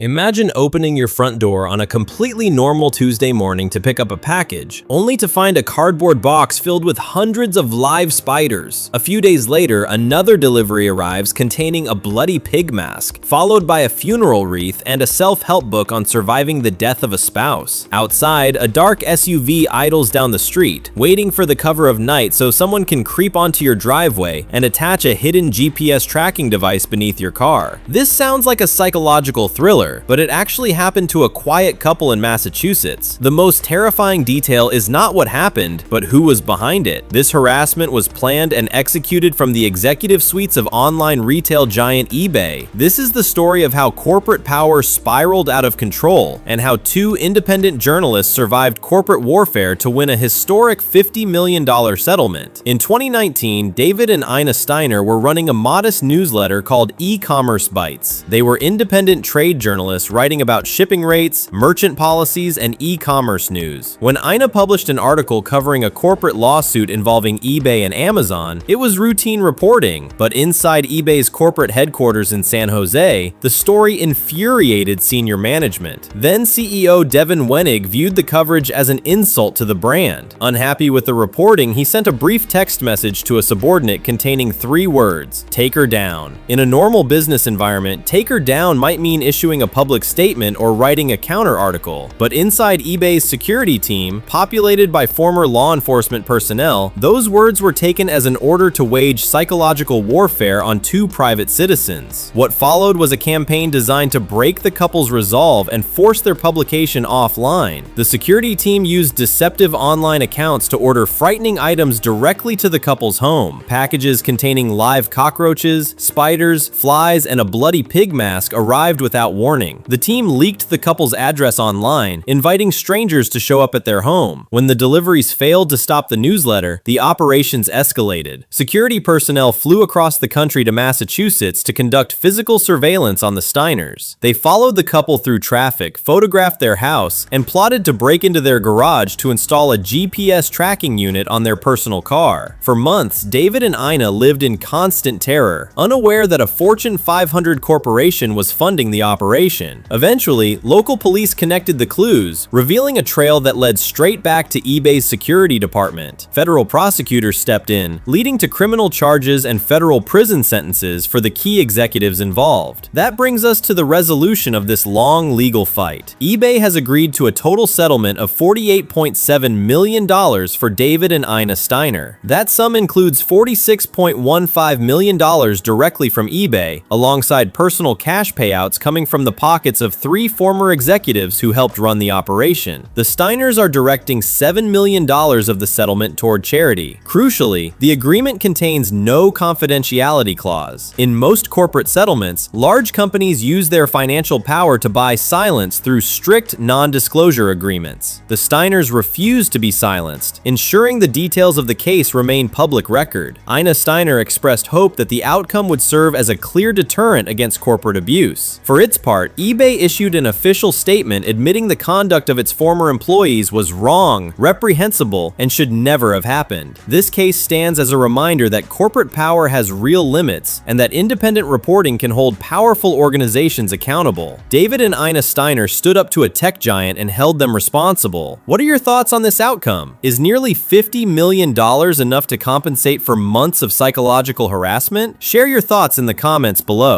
Imagine opening your front door on a completely normal Tuesday morning to pick up a package, only to find a cardboard box filled with hundreds of live spiders. A few days later, another delivery arrives containing a bloody pig mask, followed by a funeral wreath and a self-help book on surviving the death of a spouse. Outside, a dark SUV idles down the street, waiting for the cover of night so someone can creep onto your driveway and attach a hidden GPS tracking device beneath your car. This sounds like a psychological thriller, but it actually happened to a quiet couple in Massachusetts. The most terrifying detail is not what happened, but who was behind it. This harassment was planned and executed from the executive suites of online retail giant eBay. This is the story of how corporate power spiraled out of control, and how two independent journalists survived corporate warfare to win a historic $50 million settlement. In 2019, David and Ina Steiner were running a modest newsletter called E-commerce Bites. They were independent trade journalists writing about shipping rates, merchant policies, and e-commerce news. When Ina published an article covering a corporate lawsuit involving eBay and Amazon, it was routine reporting, but inside eBay's corporate headquarters in San Jose, the story infuriated senior management. Then CEO Devin Wenig viewed the coverage as an insult to the brand. Unhappy with the reporting, he sent a brief text message to a subordinate containing 3 words: "Take her down." In a normal business environment, take her down might mean issuing a public statement or writing a counter article, but inside eBay's security team, populated by former law enforcement personnel, those words were taken as an order to wage psychological warfare on 2 private citizens. What followed was a campaign designed to break the couple's resolve and force their publication offline. The security team used deceptive online accounts to order frightening items directly to the couple's home. Packages containing live cockroaches, spiders, flies, and a bloody pig mask arrived without warning. The team leaked the couple's address online, inviting strangers to show up at their home. When the deliveries failed to stop the newsletter, the operations escalated. Security personnel flew across the country to Massachusetts to conduct physical surveillance on the Steiners. They followed the couple through traffic, photographed their house, and plotted to break into their garage to install a GPS tracking unit on their personal car. For months, David and Ina lived in constant terror, unaware that a Fortune 500 corporation was funding the operation. Eventually, local police connected the clues, revealing a trail that led straight back to eBay's security department. Federal prosecutors stepped in, leading to criminal charges and federal prison sentences for the key executives involved. That brings us to the resolution of this long legal fight. eBay has agreed to a total settlement of $48.7 million for David and Ina Steiner. That sum includes $46.15 million directly from eBay, alongside personal cash payouts coming from the pockets of 3 former executives who helped run the operation. The Steiners are directing $7 million of the settlement toward charity. Crucially, the agreement contains no confidentiality clause. In most corporate settlements, large companies use their financial power to buy silence through strict non-disclosure agreements. The Steiners refuse to be silenced, ensuring the details of the case remain public record. Ina Steiner expressed hope that the outcome would serve as a clear deterrent against corporate abuse. For its part, eBay issued an official statement admitting the conduct of its former employees was wrong, reprehensible, and should never have happened. This case stands as a reminder that corporate power has real limits, and that independent reporting can hold powerful organizations accountable. David and Ina Steiner stood up to a tech giant and held them responsible. What are your thoughts on this outcome? Is nearly $50 million enough to compensate for months of psychological harassment? Share your thoughts in the comments below.